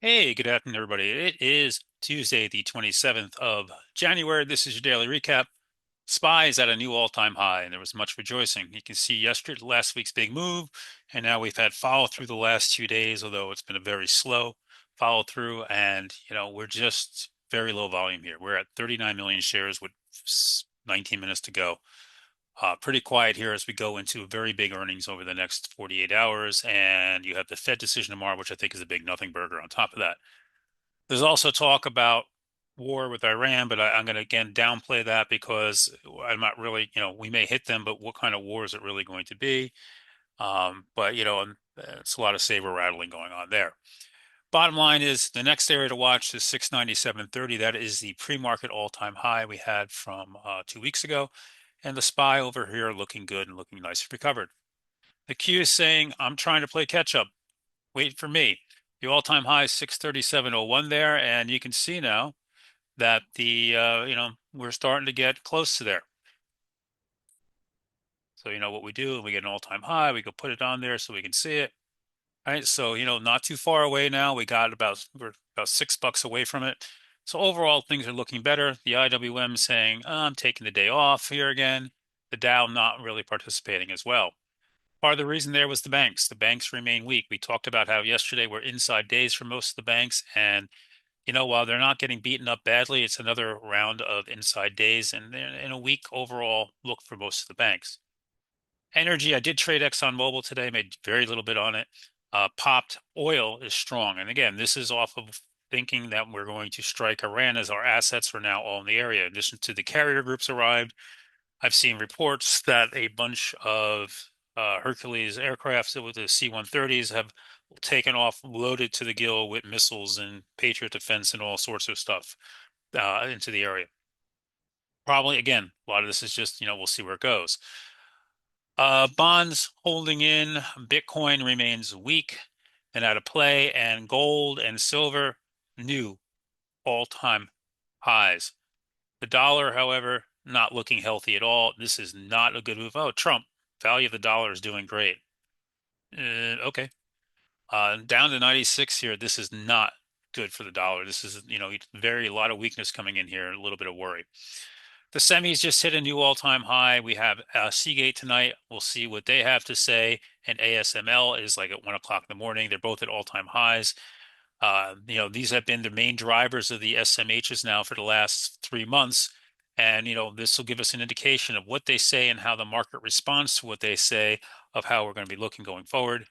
Hey, good afternoon, everybody. It is Tuesday, the 27th of January. This is your daily recap. SPY is at a new all-time high, and there was much rejoicing. You can see yesterday, last week's big move, and now we've had follow through the last 2 days, although it's been a very slow follow through. And, we're just very low volume here. We're at 39 million shares with 19 minutes to go. Pretty quiet here as we go into very big earnings over the next 48 hours. And you have the Fed decision tomorrow, which I think is a big nothing burger on top of that. There's also talk about war with Iran, but I'm going to again downplay that because I'm not really, we may hit them, but what kind of war is it really going to be? But it's a lot of saber rattling going on there. Bottom line is the next area to watch is 697.30. That is the pre-market all-time high we had from 2 weeks ago. And the SPY over here looking good and looking nice recovered. The Q is saying, I'm trying to play catch up. Wait for me. The all-time high is 637.01 there, and you can see now that we're starting to get close to there. So what we do, we get an all-time high, we go put it on there so we can see it. All right, so not too far away now. We're about $6 away from it. So overall, things are looking better. The IWM saying, I'm taking the day off here again. The Dow not really participating as well. Part of the reason there was the banks. The banks remain weak. We talked about how yesterday were inside days for most of the banks. And, while they're not getting beaten up badly, it's another round of inside days and in a weak overall look for most of the banks. Energy, I did trade ExxonMobil today, made very little bit on it. Popped oil is strong. And again, this is off of thinking that we're going to strike Iran as our assets are now all in the area. In addition to the carrier groups arrived, I've seen reports that a bunch of Hercules aircrafts with the C-130s have taken off, loaded to the gill with missiles and Patriot defense and all sorts of stuff into the area. Probably, again, a lot of this is just, we'll see where it goes. Bonds holding in, Bitcoin remains weak and out of play, and gold and silver, new all-time highs. The dollar, however, not looking healthy at all. This is not a good move. Oh, Trump, value of the dollar is doing great. Okay. Down to 96 here. This is not good for the dollar. This is, a lot of weakness coming in here, a little bit of worry. The semis just hit a new all-time high. We have Seagate tonight. We'll see what they have to say. And ASML is like at 1 o'clock in the morning. They're both at all-time highs. These have been the main drivers of the SMHs now for the last 3 months. And, this will give us an indication of what they say and how the market responds to what they say of how we're going to be looking going forward.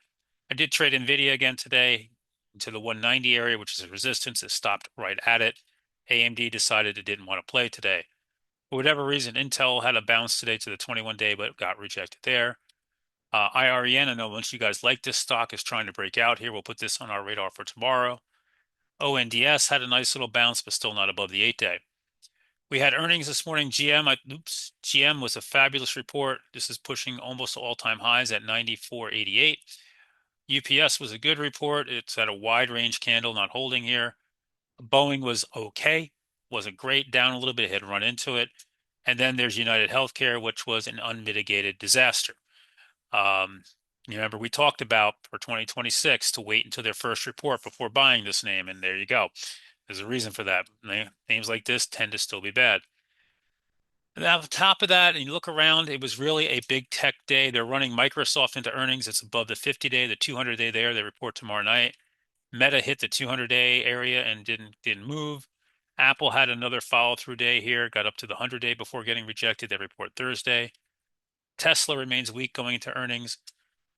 I did trade NVIDIA again today into the 190 area, which is a resistance. It stopped right at it. AMD decided it didn't want to play today. For whatever reason, Intel had a bounce today to the 21-day, but got rejected there. IREN, I know once you guys like this stock, is trying to break out here. We'll put this on our radar for tomorrow. ONDS had a nice little bounce, but still not above the 8-day. We had earnings this morning. GM was a fabulous report. This is pushing almost all-time highs at 94.88. UPS was a good report. It's at a wide range candle, not holding here. Boeing was okay, wasn't great, down a little bit, had run into it. And then there's United Healthcare, which was an unmitigated disaster. You remember we talked about for 2026 to wait until their first report before buying this name, and there you go. There's a reason for that. Names like this tend to still be bad. And on top of that, and you look around, it was really a big tech day. They're running Microsoft into earnings. It's above the 50-day, the 200-day there. They report tomorrow night. Meta hit the 200-day area and didn't move. Apple had another follow-through day here, got up to the 100-day before getting rejected. They report Thursday. Tesla remains weak going into earnings.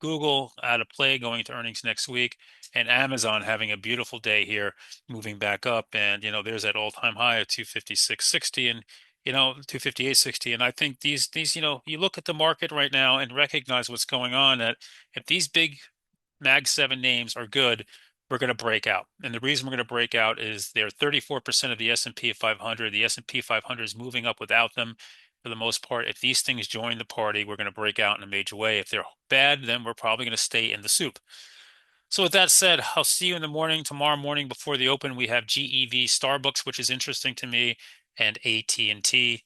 Google out of play going into earnings next week, and Amazon having a beautiful day here, moving back up. And there's that all-time high of 256.60 and 258.60. And I think these you look at the market right now and recognize what's going on. That if these big Mag 7 names are good, we're going to break out. And the reason we're going to break out is they're 34% of the S&P 500. The S&P 500 is moving up without them for the most part. If these things join the party, we're going to break out in a major way. If they're bad, then we're probably going to stay in the soup. So with that said, I'll see you in the morning. Tomorrow morning before the open, we have GEV Starbucks, which is interesting to me, and AT&T.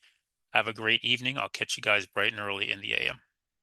Have a great evening. I'll catch you guys bright and early in the AM.